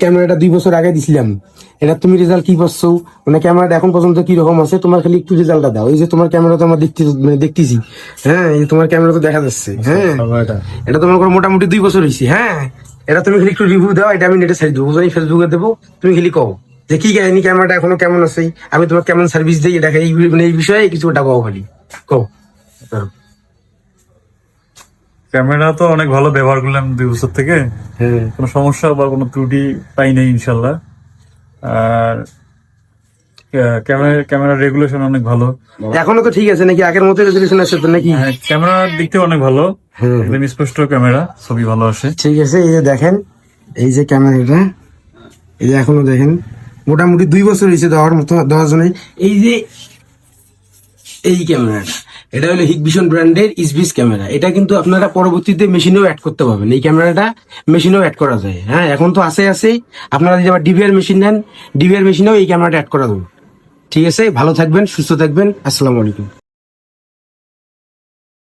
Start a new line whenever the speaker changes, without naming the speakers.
ক্যামেরাটা 2 বছর আগে দিছিলাম, এটা তুমি রেজাল্ট কি পাচ্ছো? মানে ক্যামেরাটা এখন পর্যন্ত কি রকম আছে, তোমার খালি একটু রেজাল্টটা দাও। এই যে তোমার ক্যামেরা তো আমরা দেখতেছি, হ্যাঁ, এই তোমার ক্যামেরা তো দেখা যাচ্ছে, হ্যাঁ, এটা তোমার মোটামুটি 2 বছর হয়েছে, হ্যাঁ। এটা তুমি খালি একটু রিভিউ দাও, এটা আমি নেটে ছাড়ি দেবো, বুঝলি, ফেসবুকে দেবো। তুমি খালি কও যে কি কাহিনী, ক্যামেরাটা এখনো কেমন আছে, আমি তোমার কেমন সার্ভিস দিই, এটা এই বিষয়ে কিছু ওটা কও, খালি কও।
ক্যামেরা তো অনেক ভালো ব্যবহার করলাম 2 বছর থেকে,
হ্যাঁ,
কোনো সমস্যা বা কোনো ত্রুটি পাই নাই ইনশাল্লাহ। আর ক্যামেরা রেগুলেশন অনেক ভালো।
এখনো তো ঠিক আছে নাকি? আগের মতো রেজলিউশন আছে তো নাকি?
ক্যামেরার দিক থেকে অনেক ভালো,
হ্যাঁ,
একদম স্পষ্ট ক্যামেরা, ছবি ভালো আসে।
ঠিক আছে। এই যে দেখেন, এই যে ক্যামেরাটা, এই যে এখনো দেখেন মোটামুটি 2 বছর হয়েছে দেওয়ার জন্য। এই যে এই ক্যামেরাটা, এটা হলো হিকভিশন ব্র্যান্ডের ইসবিস ক্যামেরা। এটা কিন্তু আপনারা পরবর্তীতে মেশিনেও অ্যাড করতে পারবেন। এই ক্যামেরাটা মেশিনেও অ্যাড করা যায়, হ্যাঁ। এখন তো আছে আপনারা যদি আবার ডিভিআর মেশিন নেন, ডিভিআর মেশিনেও এই ক্যামেরাটা অ্যাড করা দেবো। ঠিক আছে, ভালো থাকবেন, সুস্থ থাকবেন, আসসালামু আলাইকুম।